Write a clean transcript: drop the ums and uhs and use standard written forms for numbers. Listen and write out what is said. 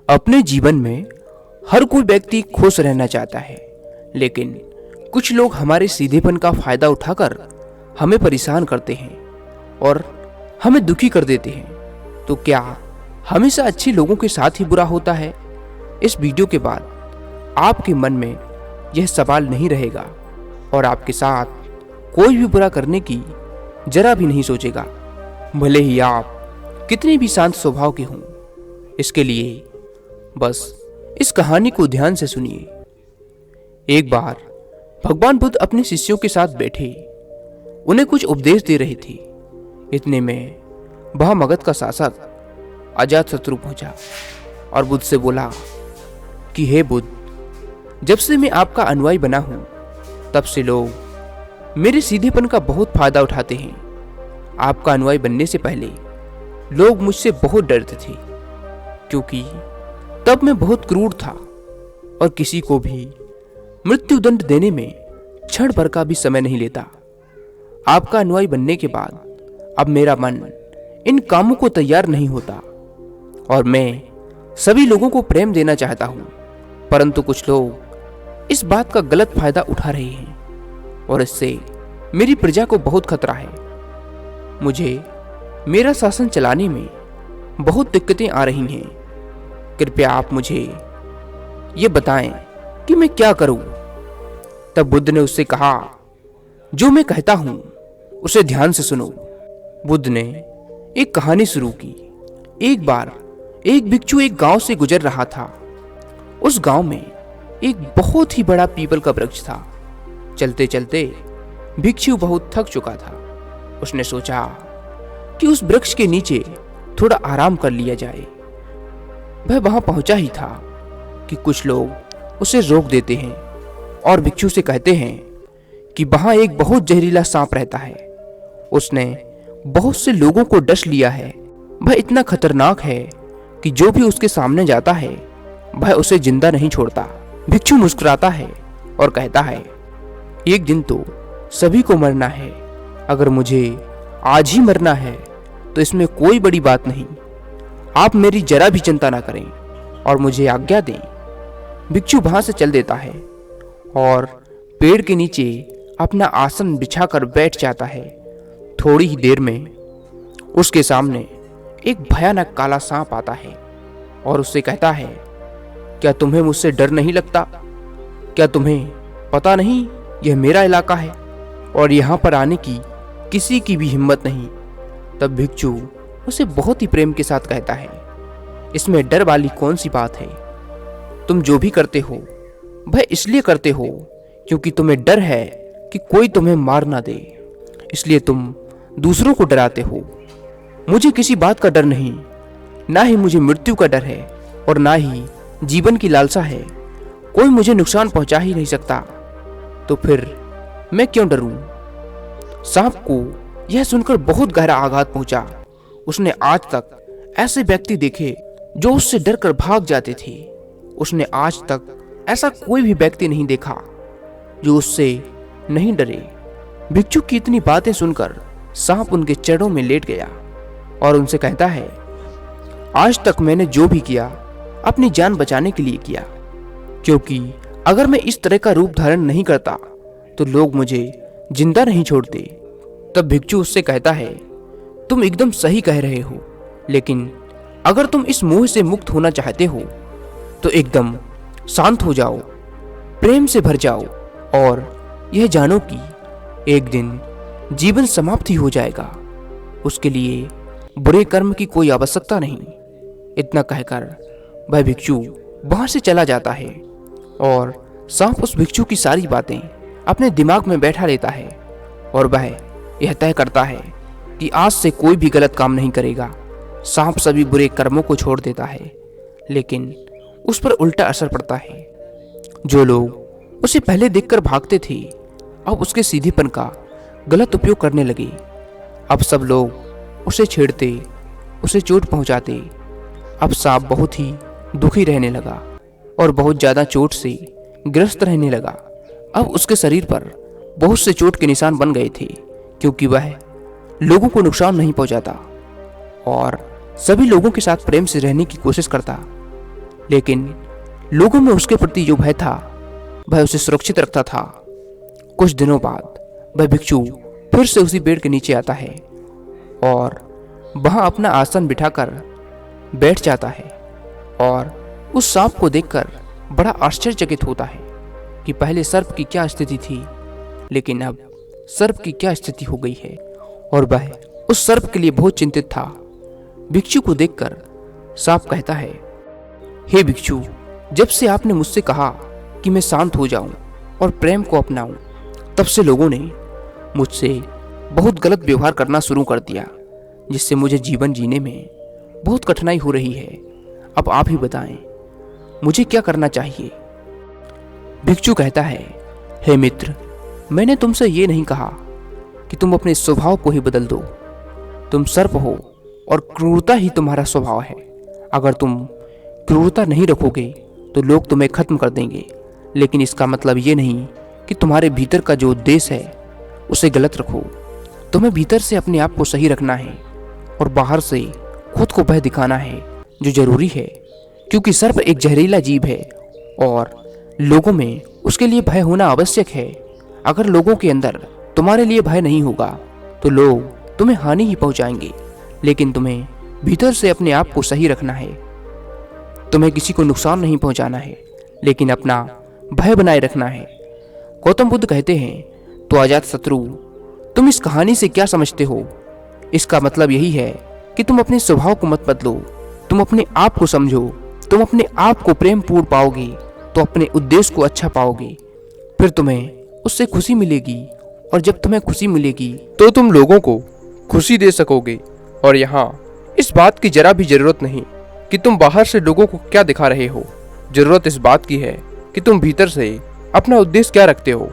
अपने जीवन में हर कोई व्यक्ति खुश रहना चाहता है, लेकिन कुछ लोग हमारे सीधेपन का फायदा उठाकर हमें परेशान करते हैं और हमें दुखी कर देते हैं। तो क्या हमेशा अच्छे लोगों के साथ ही बुरा होता है? इस वीडियो के बाद आपके मन में यह सवाल नहीं रहेगा और आपके साथ कोई भी बुरा करने की जरा भी नहीं सोचेगा, भले ही आप कितने भी शांत स्वभाव के हों। इसके लिए बस इस कहानी को ध्यान से सुनिए। एक बार भगवान बुद्ध अपने शिष्यों के साथ बैठे उन्हें कुछ उपदेश दे रहे थे। इतने में वह मगध का शासक अजातशत्रु पहुंचा और बुद्ध से बोला कि हे बुद्ध, जब से मैं आपका अनुयायी बना हूं तब से लोग मेरे सीधेपन का बहुत फायदा उठाते हैं। आपका अनुयायी बनने से पहले लोग मुझसे बहुत डरते थे, क्योंकि तब मैं बहुत क्रूर था और किसी को भी मृत्युदंड देने में क्षण भर का भी समय नहीं लेता। आपका अनुयायी बनने के बाद अब मेरा मन इन कामों को तैयार नहीं होता और मैं सभी लोगों को प्रेम देना चाहता हूं, परंतु कुछ लोग इस बात का गलत फायदा उठा रहे हैं और इससे मेरी प्रजा को बहुत खतरा है। मुझे मेरा शासन चलाने में बहुत दिक्कतें आ रही हैं। कृपया आप मुझे ये बताएं कि मैं क्या करूं। तब बुद्ध ने उससे कहा, जो मैं कहता हूं उसे ध्यान से सुनो। बुद्ध ने एक कहानी शुरू की। एक बार एक भिक्षु एक गांव से गुजर रहा था। उस गांव में एक बहुत ही बड़ा पीपल का वृक्ष था। चलते चलते भिक्षु बहुत थक चुका था। उसने सोचा कि उस वृक्ष के नीचे थोड़ा आराम कर लिया जाए। वह वहां पहुंचा ही था कि कुछ लोग उसे रोक देते हैं और भिक्षु से कहते हैं कि वहां एक बहुत जहरीला सांप रहता है। उसने बहुत से लोगों को डस लिया है। वह इतना खतरनाक है कि जो भी उसके सामने जाता है वह उसे जिंदा नहीं छोड़ता। भिक्षु मुस्कुराता है और कहता है, एक दिन तो सभी को मरना है। अगर मुझे आज ही मरना है तो इसमें कोई बड़ी बात नहीं। आप मेरी जरा भी चिंता ना करें और मुझे आज्ञा दें। भिक्षु वहां से चल देता है और पेड़ के नीचे अपना आसन बिछाकर बैठ जाता है। थोड़ी ही देर में उसके सामने एक भयानक काला सांप आता है और उससे कहता है, क्या तुम्हें मुझसे डर नहीं लगता? क्या तुम्हें पता नहीं यह मेरा इलाका है और यहाँ पर आने की किसी की भी हिम्मत नहीं? तब भिक्षु उसे बहुत ही प्रेम के साथ कहता है, इसमें डर वाली कौन सी बात है? तुम जो भी करते हो वह इसलिए करते हो क्योंकि तुम्हें डर है कि कोई तुम्हें मार ना दे, इसलिए तुम दूसरों को डराते हो। मुझे किसी बात का डर नहीं, ना ही मुझे मृत्यु का डर है और ना ही जीवन की लालसा है। कोई मुझे नुकसान पहुंचा ही नहीं सकता, तो फिर मैं क्यों डरूं? सांप को यह सुनकर बहुत गहरा आघात पहुंचा। उसने आज तक ऐसे व्यक्ति देखे जो उससे डरकर भाग जाते थे। उसने आज तक ऐसा कोई भी व्यक्ति नहीं देखा जो उससे नहीं डरे। भिक्षु की इतनी बातें सुनकर सांप उनके चरणों में लेट गया और उनसे कहता है, आज तक मैंने जो भी किया अपनी जान बचाने के लिए किया, क्योंकि अगर मैं इस तरह का रूप धारण नहीं करता तो लोग मुझे जिंदा नहीं छोड़ते। तब भिक्षु उससे कहता है, तुम एकदम सही कह रहे हो, लेकिन अगर तुम इस मोह से मुक्त होना चाहते हो तो एकदम शांत हो जाओ, प्रेम से भर जाओ और यह जानो कि एक दिन जीवन समाप्ति हो जाएगा। उसके लिए बुरे कर्म की कोई आवश्यकता नहीं। इतना कहकर वह भिक्षु वहां से चला जाता है और सांप उस भिक्षु की सारी बातें अपने दिमाग में बैठा लेता है और वह यह तय करता है कि आज से कोई भी गलत काम नहीं करेगा। सांप सभी बुरे कर्मों को छोड़ देता है, लेकिन उस पर उल्टा असर पड़ता है। जो लोग उसे पहले देखकर भागते थे अब उसके सीधेपन का गलत उपयोग करने लगे। अब सब लोग उसे छेड़ते, उसे चोट पहुंचाते। अब सांप बहुत ही दुखी रहने लगा और बहुत ज्यादा चोट से ग्रस्त रहने लगा। अब उसके शरीर पर बहुत से चोट के निशान बन गए थे, क्योंकि वह लोगों को नुकसान नहीं पहुंचाता और सभी लोगों के साथ प्रेम से रहने की कोशिश करता। लेकिन लोगों में उसके प्रति जो भय था वह उसे सुरक्षित रखता था। कुछ दिनों बाद वह भिक्षु फिर से उसी पेड़ के नीचे आता है और वहां अपना आसन बिठाकर बैठ जाता है और उस सांप को देखकर बड़ा आश्चर्यचकित होता है कि पहले सर्प की क्या स्थिति थी, लेकिन अब सर्प की क्या स्थिति हो गई है। और वह उस सर्प के लिए बहुत चिंतित था। भिक्षु को देखकर सांप कहता है, हे भिक्षु, जब से आपने मुझसे कहा कि मैं शांत हो जाऊं और प्रेम को अपनाऊं, तब से लोगों ने मुझसे बहुत गलत व्यवहार करना शुरू कर दिया, जिससे मुझे जीवन जीने में बहुत कठिनाई हो रही है। अब आप ही बताएं, मुझे क्या करना चाहिए। भिक्षु कहता है, हे मित्र, मैंने तुमसे ये नहीं कहा कि तुम अपने स्वभाव को ही बदल दो। तुम सर्प हो और क्रूरता ही तुम्हारा स्वभाव है। अगर तुम क्रूरता नहीं रखोगे तो लोग तुम्हें खत्म कर देंगे, लेकिन इसका मतलब ये नहीं कि तुम्हारे भीतर का जो उद्देश्य है उसे गलत रखो। तुम्हें भीतर से अपने आप को सही रखना है और बाहर से खुद को भय दिखाना है जो जरूरी है, क्योंकि सर्प एक जहरीला जीव है और लोगों में उसके लिए भय होना आवश्यक है। अगर लोगों के अंदर तुम्हारे लिए भय नहीं होगा तो लोग तुम्हें हानि ही पहुंचाएंगे, लेकिन तुम्हें भीतर से अपने आप को सही रखना है। तुम्हें किसी को नुकसान नहीं पहुंचाना है, लेकिन अपना भय बनाए रखना है। गौतम बुद्ध कहते हैं, तो अजात शत्रु, तुम इस कहानी से क्या समझते हो? इसका मतलब यही है कि तुम अपने स्वभाव को मत बदलो, तुम अपने आप को समझो। तुम अपने आप को प्रेम पूर्ण पाओगे तो अपने उद्देश्य को अच्छा पाओगे, फिर तुम्हें उससे खुशी मिलेगी, और जब तुम्हें खुशी मिलेगी तो तुम लोगों को खुशी दे सकोगे। और यहाँ इस बात की जरा भी जरूरत नहीं कि तुम बाहर से लोगों को क्या दिखा रहे हो। जरूरत इस बात की है कि तुम भीतर से अपना उद्देश्य क्या रखते हो।